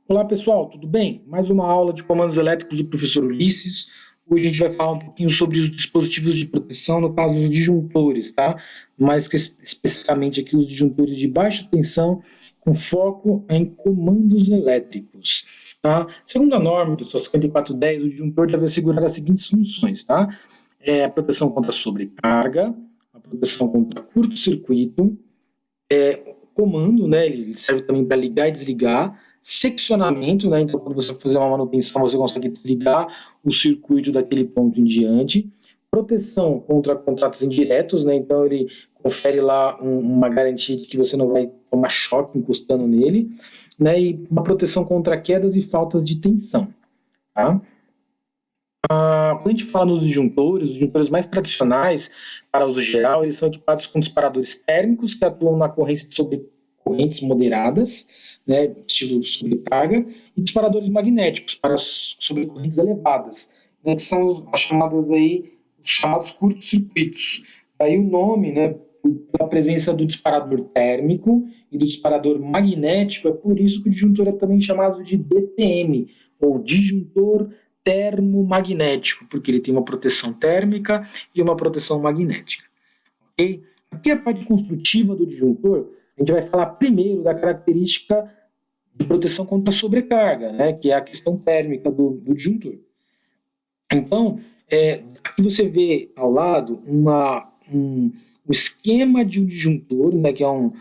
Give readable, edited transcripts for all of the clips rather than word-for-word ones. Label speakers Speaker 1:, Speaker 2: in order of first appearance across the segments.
Speaker 1: Olá pessoal, tudo bem? Mais uma aula de comandos elétricos do professor Ulisses. Hoje a gente vai falar um pouquinho sobre os dispositivos de proteção, no caso os disjuntores, tá? Mais especificamente aqui os disjuntores de baixa tensão com foco em comandos elétricos, tá? Segundo a norma, pessoal, 5410, o disjuntor deve assegurar as seguintes funções, tá? A proteção contra sobrecarga, a proteção contra curto-circuito, comando, né? Ele serve também para ligar e desligar, seccionamento, né? Então, quando você fazer uma manutenção, você consegue desligar o circuito daquele ponto em diante. Proteção contra contatos indiretos, né? Então, ele confere lá uma garantia de que você não vai tomar choque encostando nele, né? E uma proteção contra quedas e faltas de tensão, tá? Quando a gente fala nos disjuntores, os disjuntores mais tradicionais para uso geral, eles são equipados com disparadores térmicos que atuam na corrente sobre correntes moderadas, né, estilo sobrecarga, e disparadores magnéticos para sobre correntes elevadas, né, que são as chamadas aí, os chamados curtos-circuitos. Daí o nome, né, pela presença do disparador térmico e do disparador magnético, é por isso que o disjuntor é também chamado de DTM, ou disjuntor termomagnético, porque ele tem uma proteção térmica e uma proteção magnética. Okay? Aqui a parte construtiva do disjuntor, a gente vai falar primeiro da característica de proteção contra sobrecarga, né, que é a questão térmica do disjuntor. Então, aqui você vê ao lado um esquema de um disjuntor, né, que é um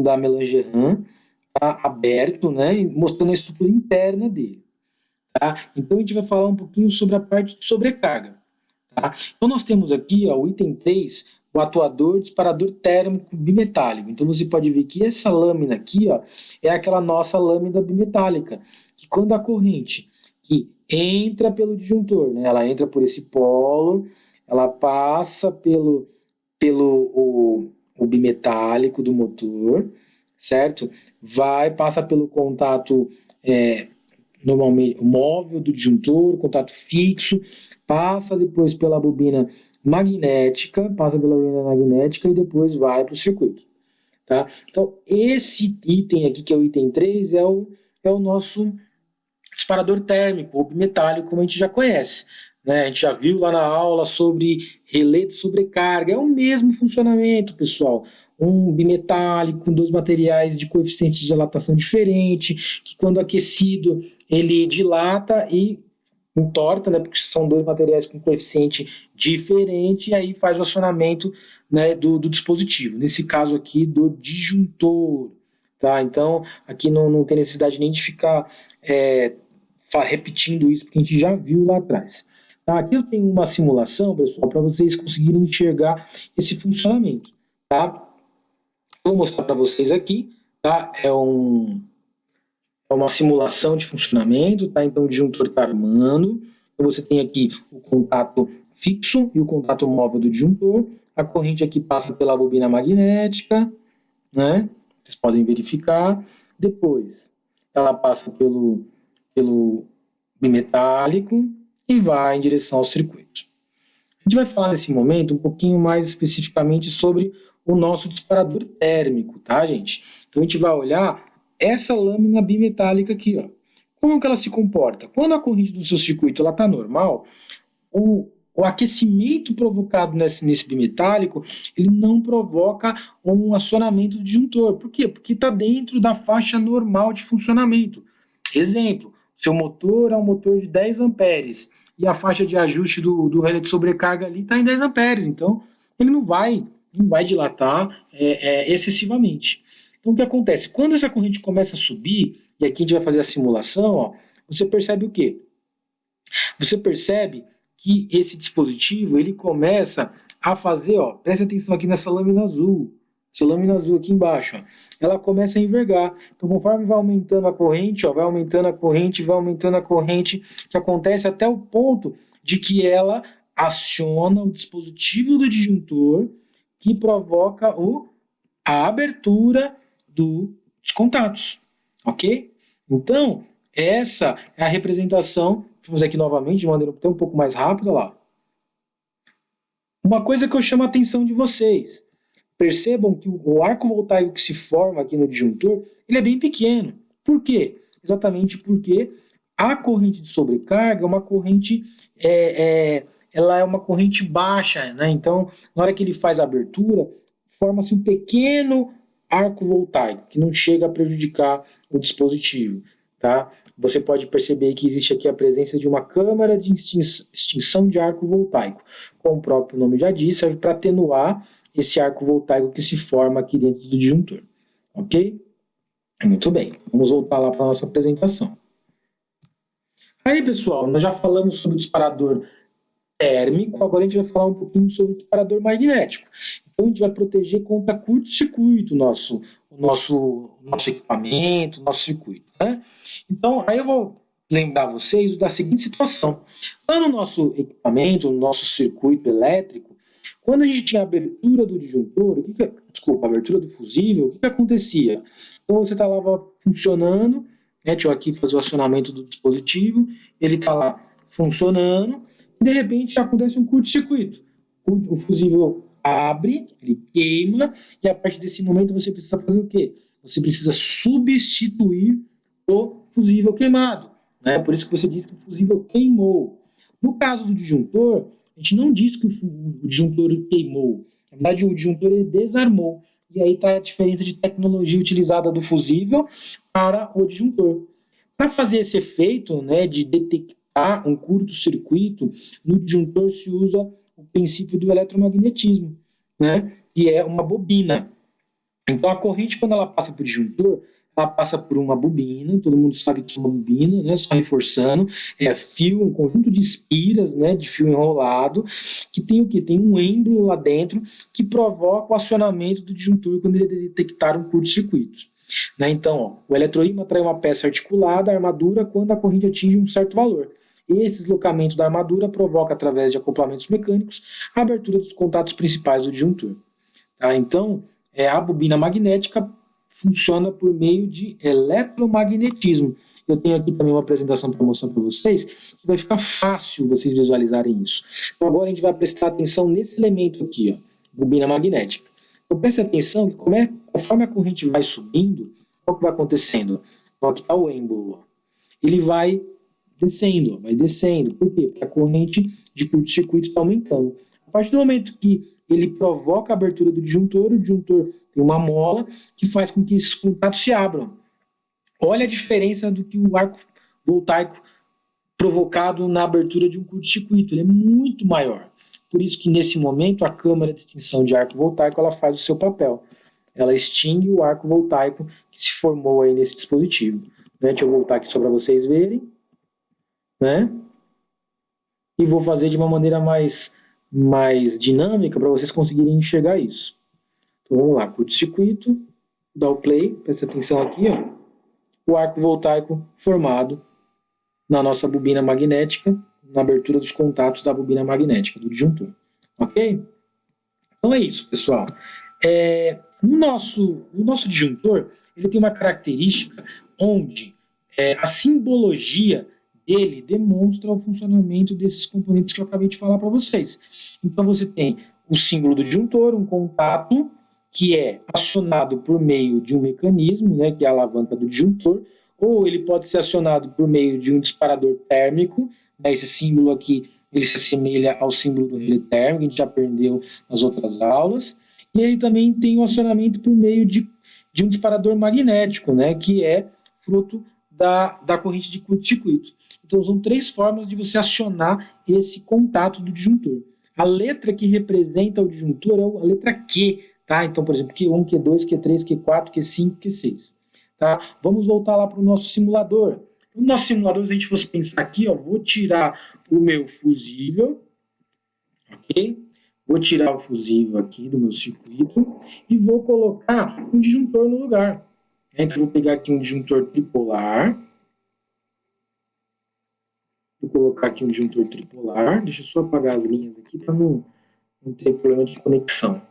Speaker 1: da Melangerham, tá, aberto, né, mostrando a estrutura interna dele. Tá? Então, a gente vai falar um pouquinho sobre a parte de sobrecarga. Tá? Então, nós temos aqui ó, o item 3, o atuador disparador térmico bimetálico. Então, você pode ver que essa lâmina aqui ó, é aquela nossa lâmina bimetálica, que quando a corrente que entra pelo disjuntor, né, ela entra por esse polo, ela passa o bimetálico do motor, certo? Passa pelo contato normalmente móvel do disjuntor, contato fixo, passa depois pela bobina magnética, e depois vai para o circuito. Tá? Então, esse item aqui, que é o item 3, é o nosso disparador térmico, ou bimetálico, como a gente já conhece. Né? A gente já viu lá na aula sobre relé de sobrecarga. É o mesmo funcionamento, pessoal. Um bimetálico com dois materiais de coeficiente de dilatação diferente, que quando aquecido ele dilata e entorta, né, porque são dois materiais com coeficiente diferente, e aí faz o acionamento, né, do dispositivo. Nesse caso aqui, do disjuntor. Tá? Então, aqui não tem necessidade nem de ficar repetindo isso, porque a gente já viu lá atrás. Tá? Aqui eu tenho uma simulação, pessoal, para vocês conseguirem enxergar esse funcionamento. Tá? Vou mostrar para vocês aqui. Tá? É uma simulação de funcionamento. Tá? Então, o disjuntor está armando. Então, você tem aqui o contato fixo e o contato móvel do disjuntor. A corrente aqui passa pela bobina magnética, né? Vocês podem verificar. Depois, ela passa pelo bimetálico e vai em direção ao circuito. A gente vai falar nesse momento um pouquinho mais especificamente sobre o nosso disparador térmico, tá, gente? Então a gente vai olhar essa lâmina bimetálica aqui, ó. Como que ela se comporta? Quando a corrente do seu circuito está normal, o aquecimento provocado nesse bimetálico, ele não provoca um acionamento do disjuntor. Por quê? Porque está dentro da faixa normal de funcionamento. Exemplo, seu motor é um motor de 10 amperes e a faixa de ajuste do relé de sobrecarga ali está em 10 amperes, então ele não vai dilatar excessivamente. Então o que acontece? Quando essa corrente começa a subir, e aqui a gente vai fazer a simulação, ó, você percebe o quê? Você percebe que esse dispositivo ele começa a fazer, ó, preste atenção aqui nessa lâmina azul, essa lâmina azul aqui embaixo, ó, ela começa a envergar. Então, conforme vai aumentando a corrente, ó, vai aumentando a corrente, que acontece até o ponto de que ela aciona o dispositivo do disjuntor que provoca a abertura dos contatos, ok? Então, essa é a representação. Vamos aqui novamente, de maneira até um pouco mais rápida lá. Uma coisa que eu chamo a atenção de vocês. Percebam que o arco voltaico que se forma aqui no disjuntor, ele é bem pequeno. Por quê? exatamente porque a corrente de sobrecarga é uma corrente, ela é uma corrente baixa, né? Então, na hora que ele faz a abertura, forma-se um pequeno arco voltaico, que não chega a prejudicar o dispositivo, tá? Você pode perceber que existe aqui a presença de uma câmara de extinção de arco voltaico. Como o próprio nome já diz, serve para atenuar esse arco voltaico que se forma aqui dentro do disjuntor. Ok? Muito bem. Vamos voltar lá para a nossa apresentação. Aí, pessoal, nós já falamos sobre o disparador térmico, agora a gente vai falar um pouquinho sobre o disparador magnético. Então, a gente vai proteger contra curto-circuito o nosso equipamento, o nosso circuito, né? Então, aí eu vou lembrar vocês da seguinte situação. Lá no nosso equipamento, no nosso circuito elétrico, quando a gente tinha a abertura do disjuntor, a abertura do fusível, o que acontecia? Então, você estava funcionando, né? Deixa eu aqui fazer o acionamento do dispositivo, ele está lá funcionando, e de repente acontece um curto-circuito. O fusível abre, ele queima, e a partir desse momento você precisa fazer o quê? Você precisa substituir o fusível queimado, né? Por isso que você diz que o fusível queimou. No caso do disjuntor, a gente não diz que o disjuntor queimou. Na verdade, o disjuntor ele desarmou. E aí está a diferença de tecnologia utilizada do fusível para o disjuntor. Para fazer esse efeito, né, de detectar um curto-circuito, no disjuntor se usa o princípio do eletromagnetismo, né, que é uma bobina. Então, a corrente, quando ela passa por disjuntor, ela passa por uma bobina, todo mundo sabe que é uma bobina, né, só reforçando, é fio, um conjunto de espiras, né, de fio enrolado, que tem o quê? Tem um êmbolo lá dentro que provoca o acionamento do disjuntor quando ele detectar um curto-circuito. Né? Então, ó, o eletroímã atrai uma peça articulada, a armadura, quando a corrente atinge um certo valor. Esse deslocamento da armadura provoca, através de acoplamentos mecânicos, a abertura dos contatos principais do disjuntor. Tá? Então, a bobina magnética funciona por meio de eletromagnetismo. Eu tenho aqui também uma apresentação para mostrar para vocês, que vai ficar fácil vocês visualizarem isso. Então, agora a gente vai prestar atenção nesse elemento aqui, ó, bobina magnética. Então, preste atenção que conforme a corrente vai subindo, o que vai acontecendo? Então, aqui está o êmbolo. Ele vai descendo, vai descendo. Por quê? Porque a corrente de curto-circuito está aumentando. A partir do momento que ele provoca a abertura do disjuntor, o disjuntor tem uma mola que faz com que esses contatos se abram. Olha a diferença do que o arco voltaico provocado na abertura de um curto-circuito. Ele é muito maior. Por isso que, nesse momento, a câmara de extinção de arco voltaico ela faz o seu papel. Ela extingue o arco voltaico que se formou aí nesse dispositivo. Né? Deixa eu voltar aqui só para vocês verem. Né? E vou fazer de uma maneira mais dinâmica para vocês conseguirem enxergar isso. Então vamos lá, curto-circuito, dá o play, presta atenção aqui, ó. O arco voltaico formado na nossa bobina magnética, na abertura dos contatos da bobina magnética, do disjuntor. Ok? Então é isso, pessoal. O nosso disjuntor, ele tem uma característica onde a simbologia dele demonstra o funcionamento desses componentes que eu acabei de falar para vocês. Então você tem o símbolo do disjuntor, um contato que é acionado por meio de um mecanismo, né, que é a alavanca do disjuntor, ou ele pode ser acionado por meio de um disparador térmico, né, esse símbolo aqui ele se assemelha ao símbolo do relé térmico, a gente já aprendeu nas outras aulas, e ele também tem o acionamento por meio de um disparador magnético, né, que é fruto da corrente de curto-circuito. Então, são 3 formas de você acionar esse contato do disjuntor. A letra que representa o disjuntor é a letra Q, tá? Então, por exemplo, Q1, Q2, Q3, Q4, Q5, Q6. Tá? Vamos voltar lá para o nosso simulador. No nosso simulador, se a gente fosse pensar aqui, ó, vou tirar o meu fusível, ok? Vou tirar o fusível aqui do meu circuito e vou colocar um disjuntor no lugar. Então, vou pegar aqui um disjuntor tripolar. Vou colocar aqui um disjuntor tripolar. Deixa eu só apagar as linhas aqui para não ter problema de conexão.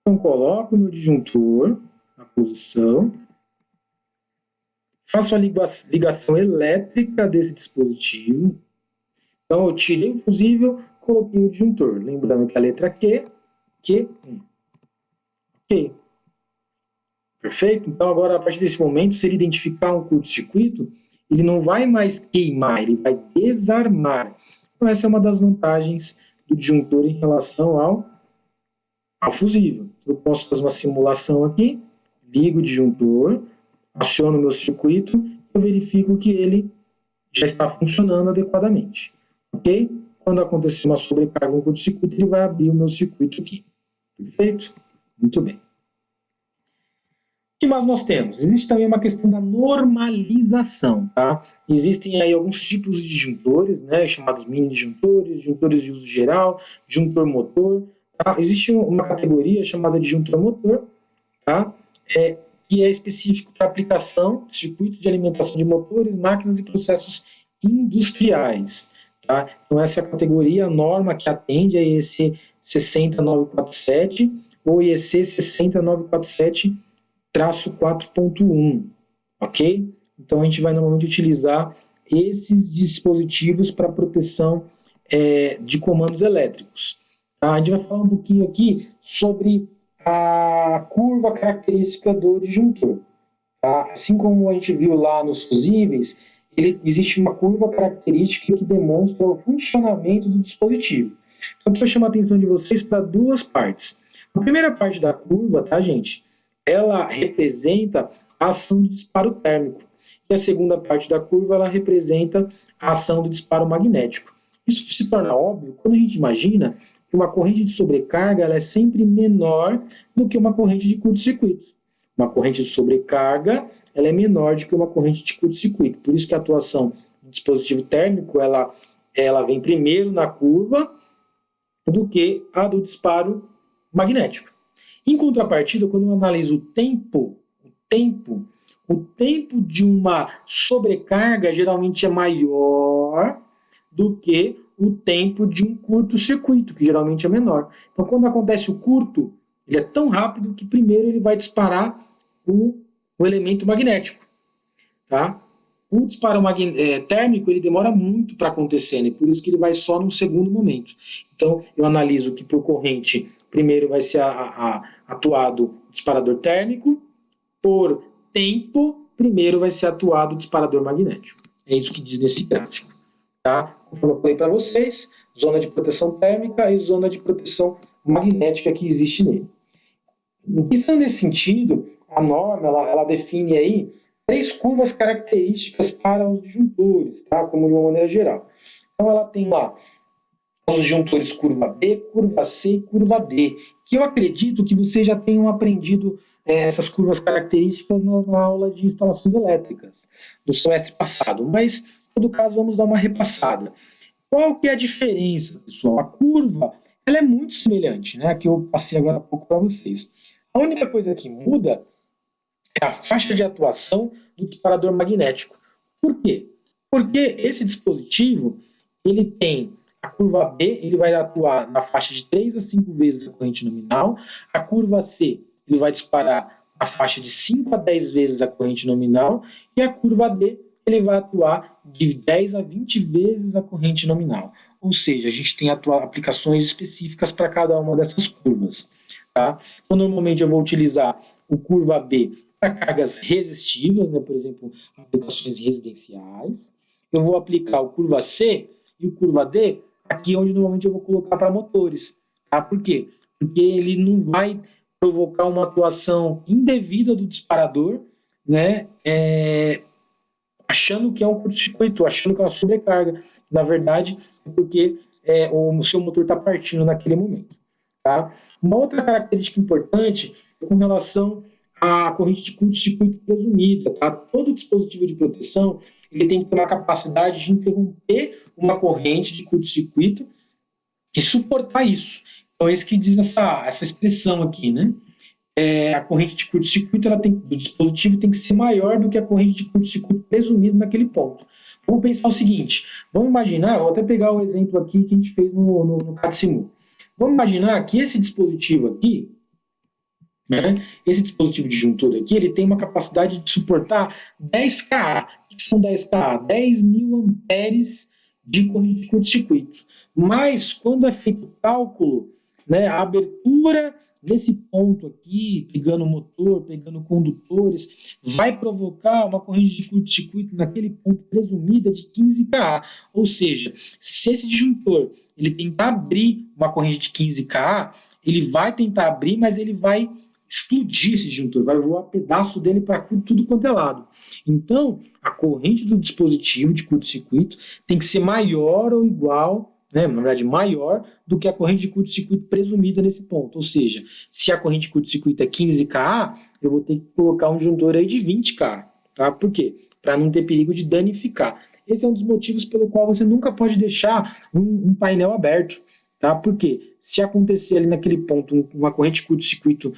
Speaker 1: Então, coloco o meu disjuntor na posição. Faço a ligação elétrica desse dispositivo. Então, eu tirei o fusível, coloquei o disjuntor. Lembrando que a letra Q1. Ok. Perfeito? Então, agora, a partir desse momento, se ele identificar um curto-circuito, ele não vai mais queimar, ele vai desarmar. Então, essa é uma das vantagens do disjuntor em relação ao fusível. Eu posso fazer uma simulação aqui, ligo o disjuntor, aciono o meu circuito, eu verifico que ele já está funcionando adequadamente. Ok? Quando acontecer uma sobrecarga no curto-circuito, ele vai abrir o meu circuito aqui. Perfeito? Muito bem. O que mais nós temos? Existe também uma questão da normalização, tá? Existem aí alguns tipos de disjuntores, né, chamados mini disjuntores, disjuntores de uso geral, disjuntor motor, tá? Existe uma categoria chamada disjuntor motor, tá? Que é específico para aplicação de circuitos de alimentação de motores, máquinas e processos industriais, tá? Então essa é a categoria, a norma que atende a IEC 60947 ou IEC 60947 4.1, ok? Então a gente vai normalmente utilizar esses dispositivos para proteção de comandos elétricos. Tá? A gente vai falar um pouquinho aqui sobre a curva característica do disjuntor. Tá? Assim como a gente viu lá nos fusíveis, existe uma curva característica que demonstra o funcionamento do dispositivo. Então, eu quero chamar a atenção de vocês para duas partes. A primeira parte da curva, tá, gente? Ela representa a ação de disparo térmico. E a segunda parte da curva, ela representa a ação do disparo magnético. Isso se torna óbvio quando a gente imagina que uma corrente de sobrecarga ela é sempre menor do que uma corrente de curto-circuito. Uma corrente de sobrecarga ela é menor do que uma corrente de curto-circuito. Por isso que a atuação do dispositivo térmico ela vem primeiro na curva do que a do disparo magnético. Em contrapartida, quando eu analiso o tempo de uma sobrecarga geralmente é maior do que o tempo de um curto-circuito, que geralmente é menor. Então, quando acontece o curto, ele é tão rápido que primeiro ele vai disparar o elemento magnético. Tá? O disparo térmico ele demora muito para acontecer, né? Por isso que ele vai só num segundo momento. Então, eu analiso que por corrente, primeiro vai ser atuado o disparador térmico, por tempo, primeiro vai ser atuado o disparador magnético. É isso que diz nesse gráfico. Tá? Como eu falei para vocês, zona de proteção térmica e zona de proteção magnética que existe nele. Pensando nesse sentido, a norma ela define aí 3 curvas características para os disjuntores, tá? Como de uma maneira geral. Então ela tem lá os disjuntores curva B, curva C e curva D, que eu acredito que vocês já tenham aprendido essas curvas características na aula de instalações elétricas do semestre passado, mas, em todo caso, vamos dar uma repassada. Qual que é a diferença, pessoal? A curva ela é muito semelhante, né? Que eu passei agora há pouco para vocês. A única coisa que muda é a faixa de atuação do disparador magnético. Por quê? Porque esse dispositivo ele tem a curva B, ele vai atuar na faixa de 3 a 5 vezes a corrente nominal. A curva C, ele vai disparar a faixa de 5 a 10 vezes a corrente nominal. E a curva D, ele vai atuar de 10 a 20 vezes a corrente nominal. Ou seja, a gente tem aplicações específicas para cada uma dessas curvas. Tá? Então, normalmente eu vou utilizar o curva B para cargas resistivas, né? Por exemplo, aplicações residenciais. Eu vou aplicar o curva C e o curva D aqui onde normalmente eu vou colocar para motores. Tá? Por quê? Porque ele não vai provocar uma atuação indevida do disparador, né? Achando que é um curto-circuito, achando que é uma sobrecarga. Na verdade, é porque o seu motor está partindo naquele momento. Tá? Uma outra característica importante é com relação à corrente de curto-circuito presumida. Tá? Todo dispositivo de proteção ele tem que ter uma capacidade de interromper uma corrente de curto-circuito e suportar isso. Então, é isso que diz essa expressão aqui, né? A corrente de curto-circuito do dispositivo tem que ser maior do que a corrente de curto-circuito presumido naquele ponto. Vamos pensar o seguinte, vamos imaginar, vou até pegar o exemplo aqui que a gente fez no CAD-SIMU. Vamos imaginar que esse dispositivo aqui, né, esse dispositivo disjuntor aqui, ele tem uma capacidade de suportar 10 kA. O que são 10 kA? 10 mil amperes de corrente de curto-circuito. Mas, quando é feito o cálculo, né, a abertura nesse ponto aqui, pegando motor, pegando condutores, vai provocar uma corrente de curto-circuito naquele ponto presumida de 15 kA. Ou seja, se esse disjuntor ele tentar abrir uma corrente de 15 kA, ele vai tentar abrir, mas ele vai explodir esse disjuntor, vai voar pedaço dele para tudo quanto é lado. Então, a corrente do dispositivo de curto-circuito tem que ser maior ou igual, né, na verdade, maior do que a corrente de curto-circuito presumida nesse ponto. Ou seja, se a corrente de curto-circuito é 15 kA, eu vou ter que colocar um disjuntor aí de 20 kA. Tá? Por quê? Para não ter perigo de danificar. Esse é um dos motivos pelo qual você nunca pode deixar um painel aberto. Tá? Por quê? Se acontecer ali naquele ponto uma corrente de curto-circuito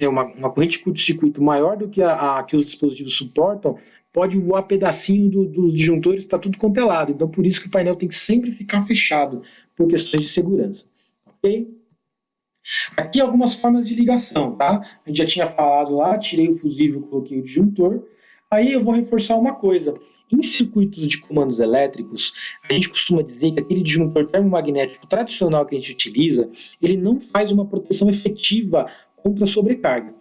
Speaker 1: uma corrente de curto-circuito maior do que a que os dispositivos suportam, pode voar pedacinho dos disjuntores para tudo quanto é lado. Então, por isso que o painel tem que sempre ficar fechado, por questões de segurança. Ok? Aqui algumas formas de ligação, tá? A gente já tinha falado lá, tirei o fusível, coloquei o disjuntor. Aí eu vou reforçar uma coisa. Em circuitos de comandos elétricos, a gente costuma dizer que aquele disjuntor termomagnético tradicional que a gente utiliza, ele não faz uma proteção efetiva contra sobrecarga.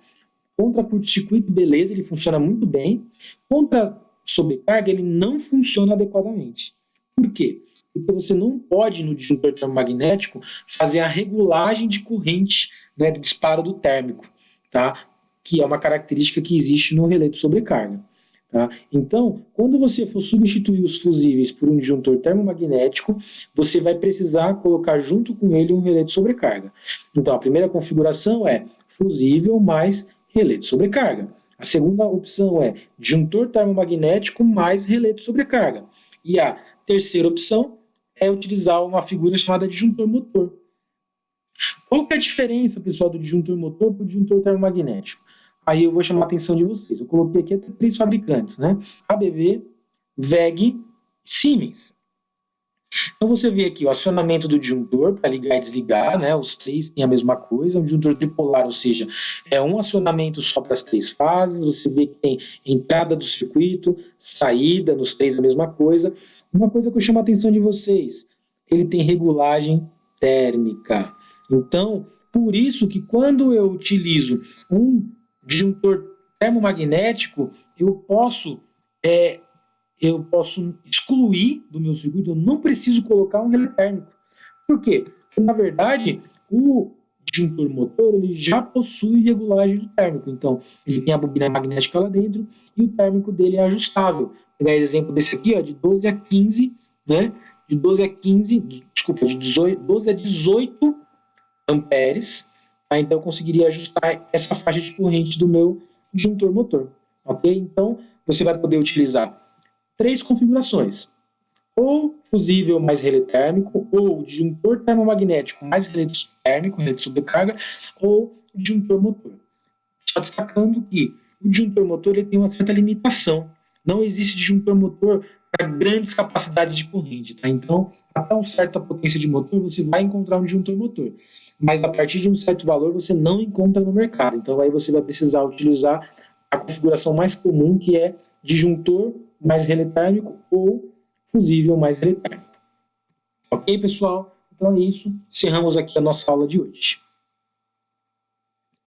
Speaker 1: Contra curto-circuito, beleza, ele funciona muito bem. Contra sobrecarga, ele não funciona adequadamente. Por quê? Porque você não pode, no disjuntor termomagnético, fazer a regulagem de corrente, né, do disparo do térmico, tá? Que é uma característica que existe no relé de sobrecarga. Tá? Então, quando você for substituir os fusíveis por um disjuntor termomagnético, você vai precisar colocar junto com ele um relé de sobrecarga. Então, a primeira configuração é fusível mais relé de sobrecarga. A segunda opção é disjuntor termomagnético mais relé de sobrecarga. E a terceira opção é utilizar uma figura chamada disjuntor motor. Qual que é a diferença, pessoal, do disjuntor motor para o disjuntor termomagnético? Aí eu vou chamar a atenção de vocês. Eu coloquei aqui até 3 fabricantes, né? ABB, WEG, Siemens. Então você vê aqui o acionamento do disjuntor para ligar e desligar, né? Os três têm a mesma coisa, um disjuntor tripolar, ou seja, é um acionamento só para as 3 fases. Você vê que tem entrada do circuito, saída, nos 3 a mesma coisa. Uma coisa que eu chamo a atenção de vocês, ele tem regulagem térmica. Então, por isso que quando eu utilizo um disjuntor termomagnético, eu posso excluir do meu circuito, eu não preciso colocar um relé térmico. Por quê? Porque, na verdade, o disjuntor motor ele já possui regulagem do térmico. Então, ele tem a bobina magnética lá dentro e o térmico dele é ajustável. Vou pegar exemplo desse aqui, ó, de 12 a 15, né? De 12 a 15, desculpa, de 12 a 18 amperes. Então eu conseguiria ajustar essa faixa de corrente do meu disjuntor motor. Ok? Então você vai poder utilizar 3 configurações. Ou fusível mais relé térmico, ou disjuntor termomagnético mais relé térmico, relé de sobrecarga, ou disjuntor motor. Só destacando que o disjuntor motor ele tem uma certa limitação. Não existe disjuntor motor para grandes capacidades de corrente. Tá? Então, até uma certa potência de motor, você vai encontrar um disjuntor motor. Mas a partir de um certo valor você não encontra no mercado. Então aí você vai precisar utilizar a configuração mais comum, que é disjuntor mais relé térmico ou fusível mais relé térmico. Ok, pessoal? Então é isso. Encerramos aqui a nossa aula de hoje.